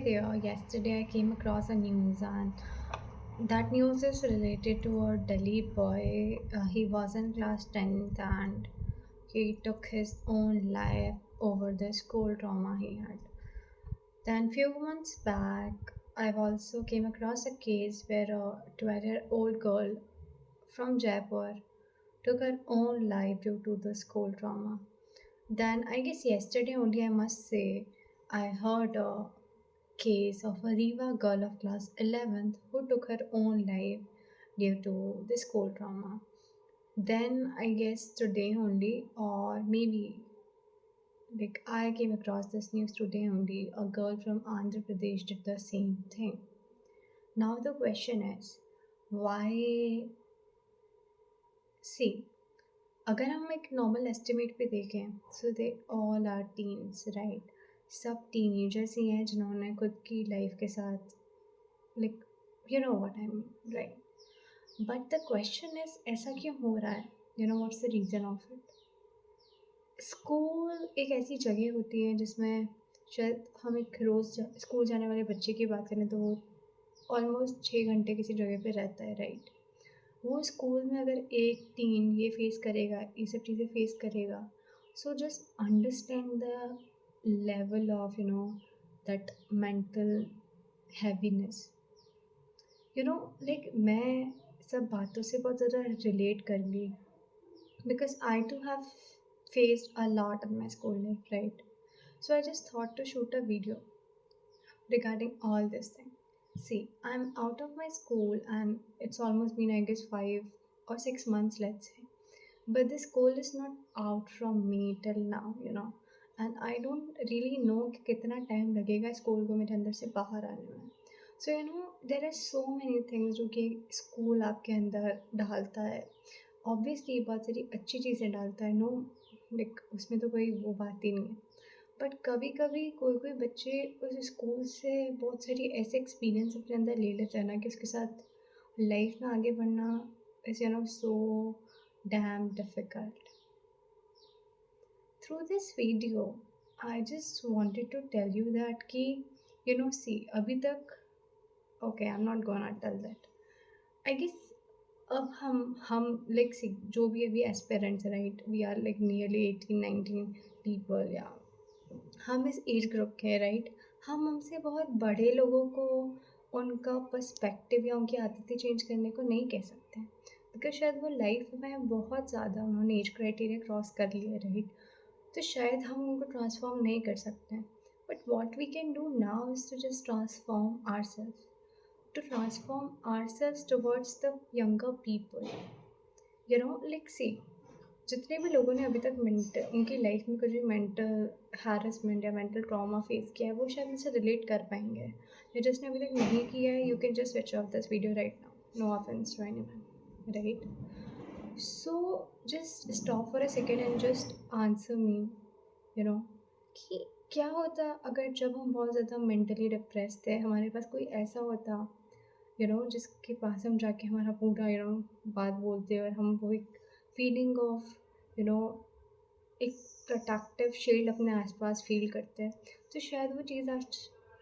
there. Yesterday I came across a news, and that news is related to a Delhi boy. He was in class 10th and he took his own life over the school trauma he had. Then few months back, I've also came across a case where a 12-year-old girl from Jaipur took her own life due to the school trauma. Then I guess yesterday only I must say I heard a case of a Riva girl of class 11th who took her own life due to the school trauma. Then I guess today only, or maybe like I came across this news today only, a girl from Andhra Pradesh did the same thing. Now the question is, why? See, अगर हम एक normal estimate पे देखें so they all are teens right. सब teenagers ही हैं जिन्होंने खुद की लाइफ के साथ like you know what I mean right. But the question is ऐसा क्यों हो रहा है? You know what's the reason of it? School एक ऐसी जगह होती है जिसमें शायद हम एक रोज़ स्कूल जाने वाले बच्चे की बात करें तो वो ऑलमोस्ट 6 घंटे किसी जगह पे रहता है राइट. वो स्कूल में अगर एक टीन ये फेस करेगा, ये सब चीज़ें फेस करेगा, so just understand the level of that mental heaviness. Like मैं सब बातों से बहुत ज़्यादा रिलेट कर ली because I too have faced a lot in my school life, right? So I just thought to shoot a video regarding all this thing. See, I'm out of my school and it's almost been, I guess, 5 or 6 months, let's say. But the school is not out from me till now. And I don't really know कि कितना time लगेगा school को मेरे अंदर से बाहर आने में. So there are so many things जो कि स्कूल आपके अंदर डालता है. ऑब्वियसली बहुत सारी अच्छी चीज़ें डालता है, नो लाइक उसमें तो कोई वो बात ही नहीं है. बट कभी कभी कोई कोई बच्चे उस स्कूल से बहुत सारी ऐसे एक्सपीरियंस अपने अंदर ले लेते हैं ना कि उसके साथ लाइफ में आगे बढ़ना is so damn difficult. Through this video I just wanted to tell you that कि सी अभी तक okay I am not gonna tell that. I guess अब हम लाइक सी जो भी अभी aspirants right, we are like nearly 18-19 people, या हम इस एज ग्रुप के हैं राइट. हम हमसे बहुत बड़े लोगों को उनका पर्सपेक्टिव या उनकी आदतें चेंज करने को नहीं कह सकते हैं बिकॉज शायद वो लाइफ में बहुत ज़्यादा उन्होंने एज क्राइटेरिया क्रॉस कर लिया राइट. तो शायद हम उनको ट्रांसफॉर्म नहीं कर सकते हैं. But what we can do now is to just transform our self, to transform ourselves towards the younger people. Like see, जितने भी लोगों ने अभी तक उनकी लाइफ में कुछ भी मेंटल हैरेसमेंट या मेंटल ट्रॉमा फेस किया है वो शायद इनसे रिलेट कर पाएंगे. या जिसने अभी तक नहीं किया है, you can just switch off this video right now. No offense to anyone right. So just stop for a second and just answer me कि क्या होता अगर जब हम बहुत ज़्यादा मेंटली डिप्रेस थे, हमारे पास कोई ऐसा होता जिसके पास हम जाके हमारा पूरा बात बोलते और हम वो एक फीलिंग ऑफ एक प्रोटेक्टिव शील्ड अपने आसपास फील करते हैं. तो शायद वो चीज़ आज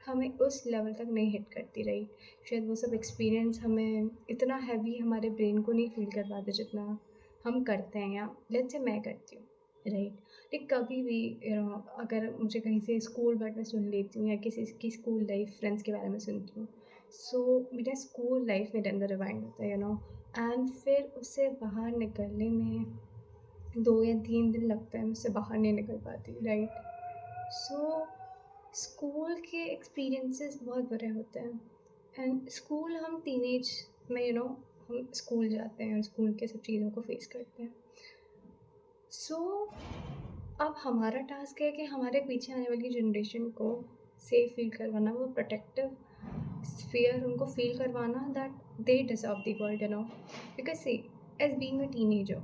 हमें उस लेवल तक नहीं हिट करती राइट. शायद वो सब एक्सपीरियंस हमें इतना हैवी हमारे ब्रेन को नहीं फील कर पाते जितना हम करते हैं, या लेट्स से मैं करती हूँ राइट. लाइक कभी भी अगर मुझे कहीं से स्कूल बट मैं सुन लेती हूँ या किसी की स्कूल लाइफ फ्रेंड्स के बारे में सुनती हूँ, सो मेरा स्कूल लाइफ मेरे अंदर रिवाइंड होता है एंड फिर उससे बाहर निकलने में 2 या 3 दिन लगता है, मैं उससे बाहर नहीं निकल पाती राइट. सो स्कूल के एक्सपीरियंसेस बहुत बुरे होते हैं. एंड स्कूल हम टीनेज में हम स्कूल जाते हैं और स्कूल के सब चीज़ों को फेस करते हैं. सो अब हमारा टास्क है कि हमारे पीछे आने वाली जनरेशन को सेफ फील करवाना, वो प्रोटेक्टिव स्फीयर उनको फील करवाना that they deserve the world because see as being a teenager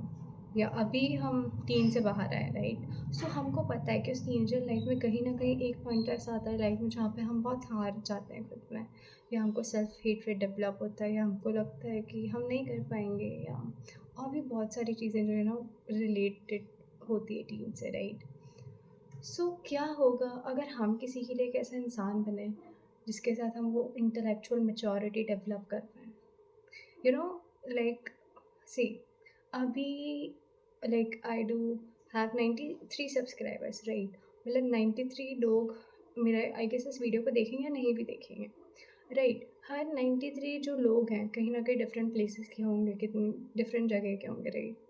या अभी हम टीन से बाहर आए राइट. सो हमको पता है कि उस टीनेजर लाइफ में कहीं ना कहीं एक पॉइंट ऐसा आता है लाइफ में जहाँ पे हम बहुत हार जाते हैं खुद में, या हमको सेल्फ हेट्रेड डेवलप होता है, या हमको लगता है कि हम नहीं कर पाएंगे, या और भी बहुत सारी चीज़ें जो रिलेटेड होती है टीन से राइट. सो क्या होगा अगर हम किसी के लिए एक ऐसा इंसान बने जिसके साथ हम वो इंटेलेक्चुअल मैच्योरिटी डेवलप कर पाएँ। यू नो लाइक सी अभी like I do have 93 subscribers right, मतलब 93 लोग मेरा आई गेस इस वीडियो को देखेंगे या नहीं भी देखेंगे राइट। हर 93 जो लोग हैं कहीं ना कहीं डिफरेंट प्लेसेस के होंगे, कितनी डिफरेंट जगह के होंगे राइट।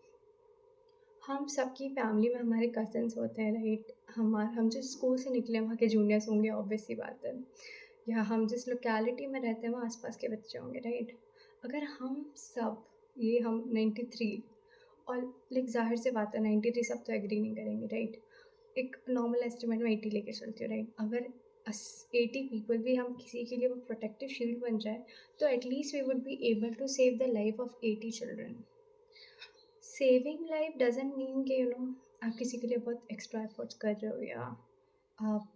हम सबकी फैमिली में हमारे कज़न्स होते हैं राइट, हम जिस स्कूल से निकले हैं वहाँ के जूनियर्स होंगे ऑब्वियस सी बात है, या हम जिस लोकेलिटी में रहते हैं वहाँ आसपास के बच्चे होंगे राइट। अगर हम सब ये हम 93 और लाइक ज़ाहिर से बात है 93 सब तो एग्री नहीं करेंगे राइट, एक नॉर्मल एस्टिमेट में 80 लेके चलती हूँ राइट। अगर 80 पीपल भी हम किसी के लिए वो प्रोटेक्टिव शील्ड बन जाए तो at least we would be able to save the life of 80 children. Saving life doesn't mean कि आप किसी के लिए बहुत एक्स्ट्रा एफर्ट्स कर रहे हो या आप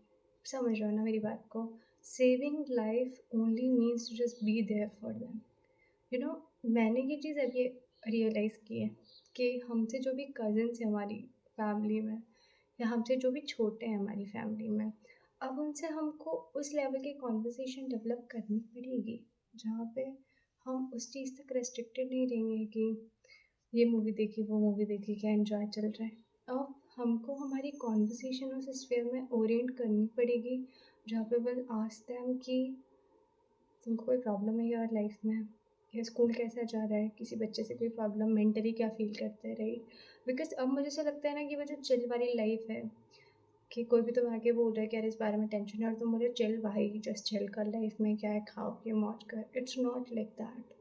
समझ रहे हो ना मेरी बात को। Saving life only means to just be there for them. You know मैंने ये चीज़ अभी रियलाइज़ की है कि हमसे जो भी कज़न्स हैं हमारी फैमिली में, या हमसे जो भी छोटे हैं हमारी फैमिली में, अब उनसे हमको उस लेवल की कॉन्वर्सेशन डेवलप करनी पड़ेगी जहाँ पे हम उस चीज़ तक रेस्ट्रिक्टेड नहीं रहेंगे कि ये मूवी देखी वो मूवी देखी क्या एंजॉय चल रहा है। अब हमको हमारी कॉन्वर्सेशन उस स्फीयर में ओरिएंट करनी पड़ेगी जहाँ पे विल आस्क देम कि तुमको कोई प्रॉब्लम है यार लाइफ में, या स्कूल कैसा जा रहा है, किसी बच्चे से कोई प्रॉब्लम, मेंटली क्या फील करते हैं राइट। बिकॉज अब मुझे ऐसा लगता है ना कि वो जो चिल वाली लाइफ है कि कोई भी तो आके बोल रहा है कि यार इस बारे में टेंशन है और तुम बोले चिल भाई जस्ट चिल कर, लाइफ में क्या है खाओ पिए मौज कर, इट्स नॉट लाइक दैट।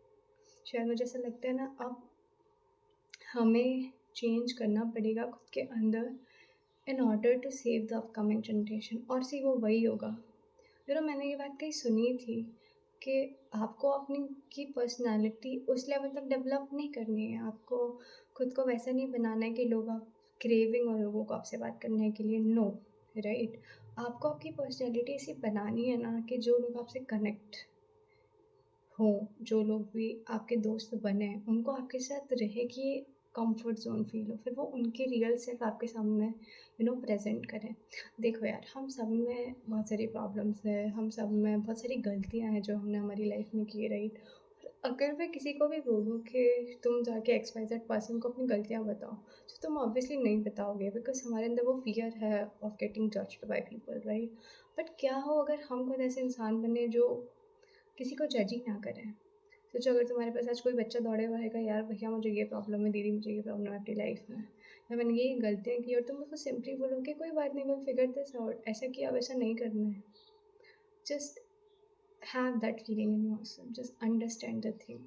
शायद मुझे ऐसा लगता है ना अब हमें चेंज करना पड़ेगा खुद के अंदर in order to save the upcoming generation. और सी वो वही होगा। मैंने ये बात कहीं सुनी थी कि आपको अपनी की पर्सनालिटी उस लेवल तक डेवलप नहीं करनी है, आपको खुद को वैसा नहीं बनाना है कि लोग आप क्रेविंग और लोगों को आपसे बात करने के लिए नो राइट। आपको आपकी पर्सनालिटी ऐसी बनानी है ना कि जो लोग आपसे कनेक्ट हो, जो लोग भी आपके दोस्त बने उनको आपके साथ रहे कि कंफर्ट जोन फील हो, फिर वो उनके रियल सेल्फ आपके सामने प्रेजेंट करें। देखो यार हम सब में बहुत सारी प्रॉब्लम्स है, हम सब में बहुत सारी गलतियां हैं जो हमने हमारी लाइफ में की राइट। अगर मैं किसी को भी बोलूँ कि तुम जाके XYZ पर्सन को अपनी गलतियाँ बताओ तो तुम ऑब्वियसली नहीं बताओगे बिकॉज हमारे अंदर वो फियर है of getting judged by people right. But क्या हो अगर हम खुद ऐसे इंसान बने जो किसी को जज ही ना करें। सोचो अगर तुम्हारे पास आज कोई बच्चा दौड़े हुआ है यार भैया मुझे ये प्रॉब्लम है, दीदी मुझे ये प्रॉब्लम है अपनी लाइफ में, या मैंने ये गलतियाँ की, और तुम उसको सिंपली बोलो कि कोई बात नहीं, विल फिगर दिस आउट, ऐसा किया वैसा नहीं करना है। Just have that feeling in yourself, just understand the thing.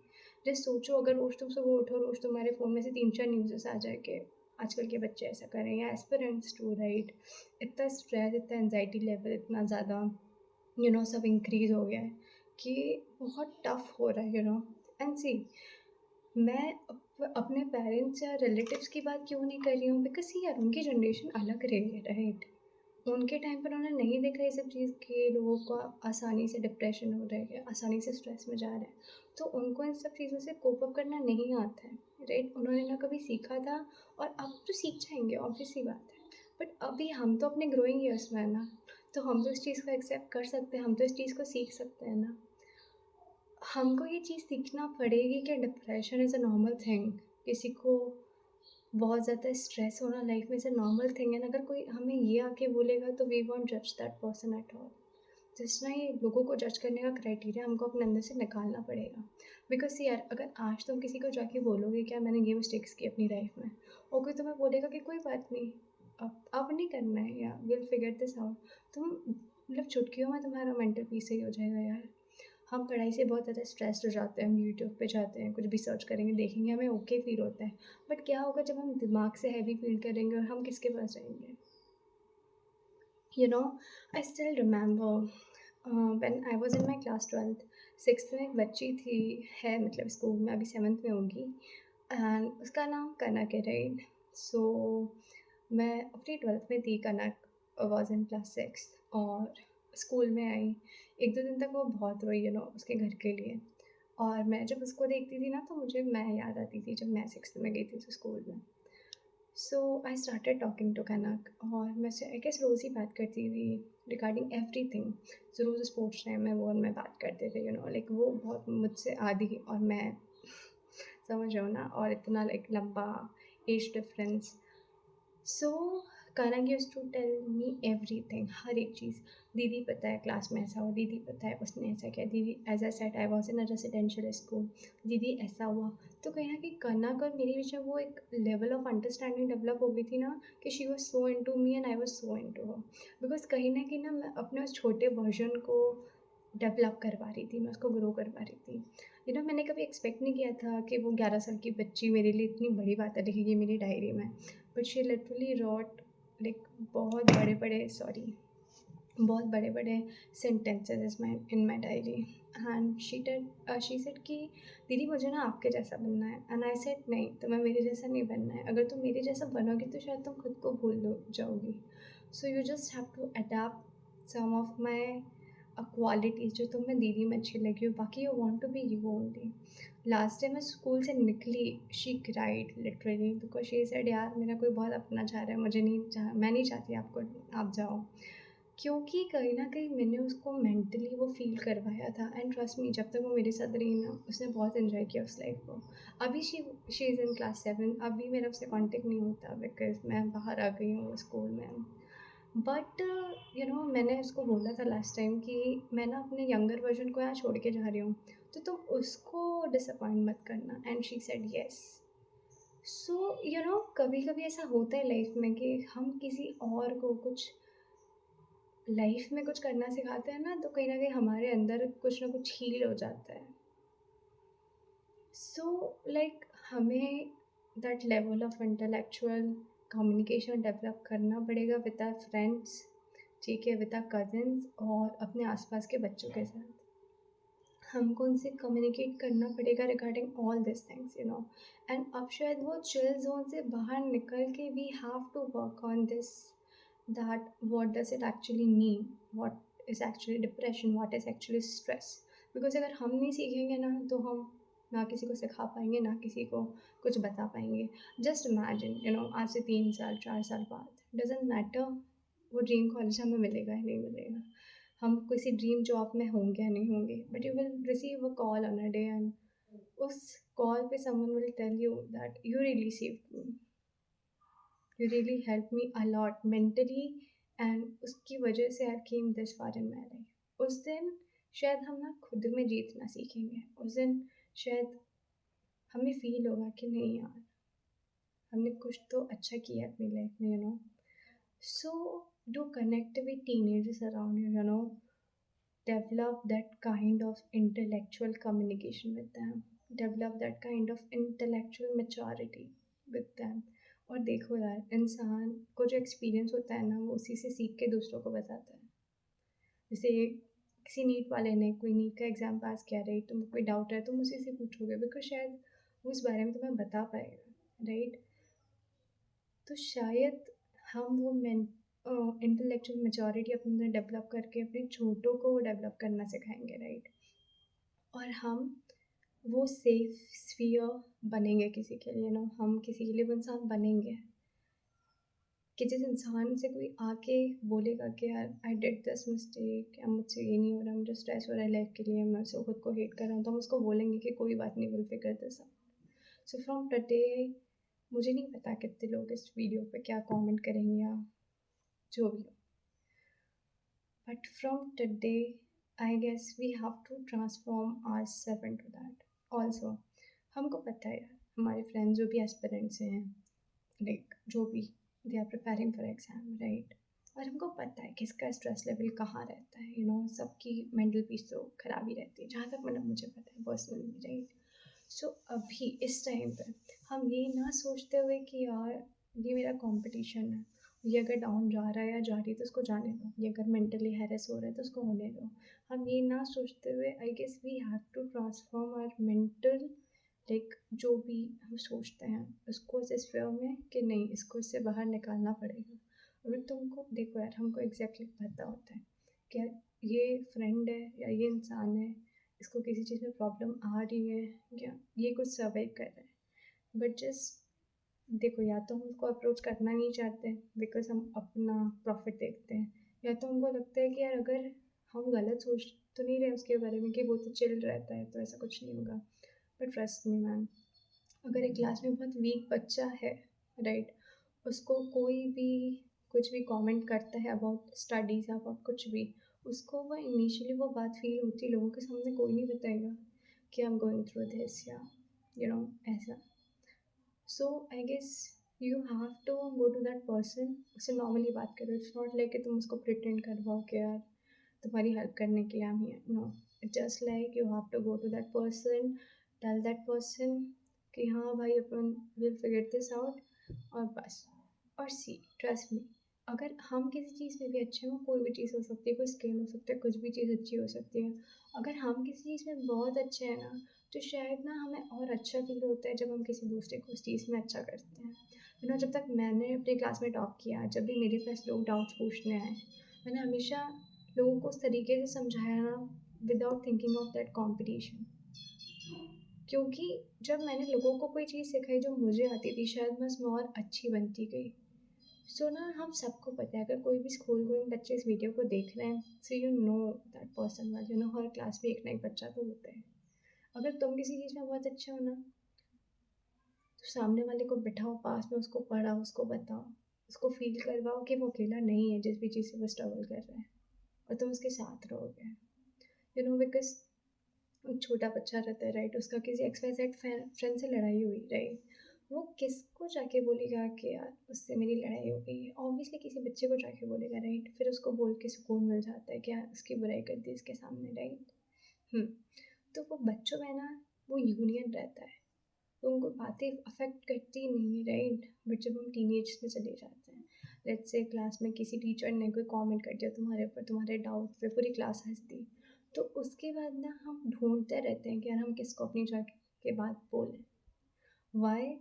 Just सोचो अगर रोज़ तुम सुबह उठो रोज़ तुम्हारे फ़ोन में से 3-4 न्यूज़ेस आ जाए कि आजकल के बच्चे ऐसा कर रहे हैं या एस्पिरेंट्स टू राइट, इतना स्ट्रेस, इतना एंजाइटी लेवल इतना ज़्यादा सब इंक्रीज़ हो गया है कि बहुत टफ हो रहा है एंड सी मैं अपने पेरेंट्स या रिलेटिव्स की बात क्यों नहीं कर रही हूँ, बिकॉज यार उनकी जनरेशन अलग रही है राइट। उनके टाइम पर उन्होंने नहीं देखा ये सब चीज़ कि लोगों को आसानी से डिप्रेशन हो रहा है, आसानी से स्ट्रेस में जा रहे हैं, तो उनको इन सब चीज़ों से कोप अप करना नहीं आता है राइट। उन्होंने ना कभी सीखा था और अब तो सीख जाएंगे ऑब्वियस सी बात है। बट अभी हम तो अपने ग्रोइंग ईयर्स में है ना, तो हम तो इस चीज़ को एक्सेप्ट कर सकते हैं, हम तो इस चीज़ को सीख सकते हैं ना। हमको ये चीज़ सीखना पड़ेगी कि depression is a normal thing. किसी को बहुत ज़्यादा स्ट्रेस होना लाइफ में इज़ अ नॉर्मल थिंग है। अगर कोई हमें ये आके बोलेगा तो वी वॉन्ट जज that person at all. Just ना ये लोगों को जज करने का क्राइटेरिया हमको अपने अंदर से निकालना पड़ेगा। बिकॉज यार अगर आज तुम किसी को जाके बोलोगे क्या मैंने ये मिस्टेक्स की अपनी लाइफ में, और कोई तुम्हें बोलेगा कि कोई बात नहीं अब नहीं करना है या विल फिगर दिस आउट, तुम मतलब चुटकियों में तुम्हारा मेंटल पीस सही हो जाएगा यार। हम पढ़ाई से बहुत ज़्यादा स्ट्रेस्ड हो जाते हैं, हम यूट्यूब पे जाते हैं कुछ भी सर्च करेंगे देखेंगे हमें ओके फील होता है। बट क्या होगा जब हम दिमाग से हैवी फील करेंगे और हम किसके पास जाएंगे। I still remember when I was in my class 12th, 6th में एक बच्ची थी, है मतलब स्कूल में अभी 7th में होगी, एंड उसका नाम कनक है राइट। सो मैं अपनी 12th में थी, कनक वॉज इन क्लास 6 और स्कूल में आई। 1-2 दिन तक वो बहुत रोई उसके घर के लिए, और मैं जब उसको देखती थी ना तो मुझे मैं याद आती थी जब मैं 6th में गई थी उस स्कूल में। सो आई स्टार्टेड टॉकिंग टू कनक, और मैं से आई गेस रोज़ ही बात करती थी रिगार्डिंग एवरीथिंग। सो रोज़ स्पोर्ट्स टाइम में वो और मैं बात करते थे, लाइक वो बहुत मुझसे आधी और मैं, समझ रहे हो ना, और इतना लाइक लंबा age difference. So Kanha used to tell me everything, हर एक चीज़। दीदी पता है क्लास में ऐसा हुआ, दीदी पता है उसने ऐसा किया, दीदी as I said I was in a residential school, दीदी ऐसा हुआ। तो कहीं ना कहीं कनक और मेरे बीच में वो एक लेवल ऑफ अंडरस्टैंडिंग डेवलप हो गई थी ना, कि she was so into me and I was so into her. Because कहीं ना मैं अपने उस छोटे वर्जन को डेवलप करवा रही थी, मैं उसको ग्रो करवा रही थी। मैंने कभी एक्सपेक्ट नहीं किया था कि वो 11 साल की बच्ची मेरे लिए इतनी बड़ी बातें लिखेगी मेरी डायरी में। But she literally wrote like बहुत बड़े बड़े, सॉरी, बहुत बड़े बड़े sentences in my diary. And she said कि दीदी मुझे ना आपके जैसा बनना है। एंड आई सेड नहीं, तुम्हें मेरे जैसा नहीं बनना है। अगर तुम मेरे जैसा बनोगी तो शायद तुम खुद को भूल जाओगी। So you just have to adapt some of my qualities जो तुम्हें दीदी में अच्छी लगी हो, बाकी you want to be you only. Last time मैं स्कूल से निकली, she cried literally, because she said यार मेरा कोई बहुत अपना चाह रहा है, मैं नहीं चाहती आपको, आप जाओ। क्योंकि कहीं न कहीं मैंने उसको मेंटली वो फ़ील करवाया था। एंड ट्रस्ट मी, जब तक वो मेरे साथ रही ना, उसने बहुत एन्जॉय किया उस लाइफ़ को। अभी शी इज़ इन क्लास 7, अभी मेरा उससे कॉन्टैक्ट नहीं होता बिकॉज़ मैं बाहर आ गई हूँ स्कूल में। बट मैंने उसको बोला था लास्ट टाइम कि मैं ना अपने यंगर वर्ज़न को यहाँ छोड़ के जा रही हूँ, तो तुम उसको डिसअपॉइंट मत करना। And she said yes. So कभी-कभी ऐसा होता है लाइफ़ में कि हम किसी और को कुछ लाइफ में कुछ करना सिखाते हैं ना, तो कहीं न कहीं हमारे अंदर कुछ ना कुछ हील हो जाता है। सो लाइक हमें that level of intellectual communication develop करना पड़ेगा विद आवर फ्रेंड्स, ठीक है, विद आवर कज़िन्स और अपने आस-पास के बच्चों के साथ। हमको उनसे कम्युनिकेट करना पड़ेगा regarding all this things, and अब शायद वो चिल ज़ोन से बाहर निकल के we have to work on this, that what does it actually mean, what is actually depression, what is actually stress. Because अगर हम नहीं सीखेंगे ना, तो हम ना किसी को सिखा पाएंगे, ना किसी को कुछ बता पाएंगे। जस्ट इमेजिन, आज से 3 साल 4 साल बाद, डजेंट मैटर वो ड्रीम कॉलेज हमें मिलेगा या नहीं मिलेगा, हम किसी ड्रीम जॉब में होंगे या नहीं होंगे, but you will receive a call on a day, and उस कॉल पे someone will tell you that you really saved me, you really helped me a lot mentally, and उसकी वजह से I came this far in my life। उस दिन शायद हम ना खुद में जीतना सीखेंगे। उस दिन शायद हमें फील होगा कि नहीं यार, हमने कुछ तो अच्छा किया अपनी लाइफ में, so do connect with teenagers around you, develop that kind of intellectual communication with them, develop that kind of intellectual maturity with them। और देखो यार, इंसान को जो एक्सपीरियंस होता है ना, वो उसी से सीख के दूसरों को बताता है। जैसे किसी नीट वाले ने कोई नीट का एग्ज़ाम पास किया, राइट, तुमको कोई डाउट है तुम उसी से पूछोगे, बिकॉज शायद वो उस बारे में तुम्हें बता पाएगा, राइट। तो शायद हम वो इंटेलेक्चुअल मेचोरिटी अपने अंदर डेवलप करके अपने छोटों को डेवलप करना सिखाएंगे, राइट। और हम वो सेफ स्फीयर बनेंगे किसी के लिए, हम किसी के लिए वो इंसान बनेंगे कि जिस इंसान से कोई आके बोलेगा कि यार आई डिड दिस मिस्टेक, या मुझसे ये नहीं हो रहा, मुझे स्ट्रेस हो रहा है लाइफ के लिए, मैं उसको खुद को हेट कर रहा हूँ, तो हम उसको बोलेंगे कि कोई बात नहीं, will figure this out. So from today, मुझे नहीं पता कितने लोग इस वीडियो पे क्या कमेंट करेंगे या जो भी हो, but from today I guess we have to transform ourself into that also. हमको पता है यार, हमारे फ्रेंड्स जो भी एस्पिरेंट्स हैं, लाइक जो भी they are preparing for exam, right, और हमको पता है किसका स्ट्रेस लेवल कहाँ रहता है, सबकी मेंटल पीस तो खराब ही रहती है, जहाँ तक मतलब मुझे पता है पर्सनली, राइट। सो अभी इस टाइम पे हम ये ना सोचते हुए कि यार ये मेरा कंपटीशन है, ये अगर डाउन जा रहा है या जा रही है तो उसको जाने दो, ये अगर मेंटली हैरेस हो रहा है तो उसको होने दो। हम ये ना सोचते हुए I guess we have to transform our mental, like जो भी हम सोचते हैं उसको इस फेयर में कि नहीं, इसको इससे बाहर निकालना पड़ेगा। अगर तुमको देखो यार, हमको एग्जैक्टली पता होता है कि ये फ्रेंड है या ये इंसान है, इसको किसी चीज़ में प्रॉब्लम आ रही है या ये कुछ सर्वाइव कर रहा है, बट जस्ट देखो, या तो हम उसको अप्रोच करना नहीं चाहते बिकॉज हम अपना प्रॉफिट देखते हैं, या तो हमको लगता है कि यार अगर हम गलत सोच तो नहीं रहे उसके बारे में कि वो तो चिल रहता है तो ऐसा कुछ नहीं होगा। बट ट्रस्ट मी मैन, अगर एक क्लास में बहुत वीक बच्चा है, राइट, उसको कोई भी कुछ भी कमेंट करता है अबाउट स्टडीज़ अबाउट कुछ भी, उसको वो इनिशियली वो बात फील होती है, लोगों के सामने कोई नहीं बताएगा कि I am going through this या ऐसा। So I guess you have to go to that person, उससे नॉर्मली बात करो। इट्स नॉट लाइक कि तुम उसको प्रिटेंड करवाओ कि यार तुम्हारी हेल्प करने के लिए I am here, no. It's just like you have to go to that person, tell that person कि हाँ भाई अपन विल फिगर दिस आउट, और बस। और सी, ट्रस्ट मी, अगर हम किसी चीज़ में भी अच्छे हैं, वो कोई भी चीज़ हो सकती है, कोई स्किल हो सकता है, कुछ भी चीज़ अच्छी हो सकती है। अगर हम किसी चीज़ में बहुत अच्छे हैं ना, तो शायद ना हमें और अच्छा फील होता है जब हम किसी दूसरे को उस चीज़ में अच्छा करते हैं। जब तक मैंने अपनी क्लास में टॉप किया, जब भी मेरे पास लोग डाउट्स पूछने आए, मैंने हमेशा लोगों को उस तरीके से समझाया ना, without thinking of that competition. क्योंकि जब मैंने लोगों को कोई चीज़ सिखाई जो मुझे आती थी, शायद मैं उसमें और अच्छी बनती गई। सो ना हम सबको पता है, अगर कोई भी स्कूल गोइंग बच्चे इस वीडियो को देख रहे हैं, so you know that person well, her class में एक ना एक बच्चा तो होता है। अगर तुम किसी चीज़ में बहुत अच्छे हो ना, तो सामने वाले को बिठाओ पास में, उसको पढ़ाओ, उसको बताओ, उसको फील करवाओ कि वो अकेला नहीं है जिस भी चीज़ से वो स्ट्रगल कर रहा है, और तुम उसके साथ रहोगे। बिकॉज एक छोटा बच्चा रहता है, राइट, उसका किसी XYZ फ्रेंड से लड़ाई हुई, राइट, वो किसको जाके बोलेगा कि यार उससे मेरी लड़ाई हो गई है? ऑब्वियसली किसी बच्चे को जाके बोलेगा, राइट। फिर उसको बोल के सुकून मिल जाता है कि यार उसकी बुराई कर दी इसके सामने, राइट। तो वो बच्चों में ना वो यूनियन रहता है, तो उनको बातें अफेक्ट करती नहीं, राइट। बट जब हम टीनेज में चले जाते हैं, लेट्स से क्लास में किसी टीचर ने कोई कमेंट कर दिया तुम्हारे ऊपर, तुम्हारे डाउट पे पूरी क्लास हंस दी, तो उसके बाद ना हम ढूंढते रहते हैं कि यार हम किसको अपनी जगह के बात बोलें। वाई?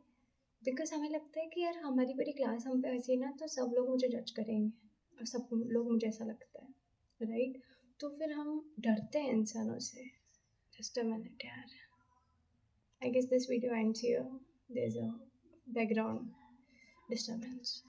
बिकॉज हमें लगता है कि यार हमारी पूरी क्लास हम पे हंसी ना, तो सब लोग मुझे जज करेंगे और सब लोग, मुझे ऐसा लगता है, राइट। तो फिर हम डरते हैं इंसानों से। जस्ट अ मिनट यार, I guess this video ends here. There's a background disturbance.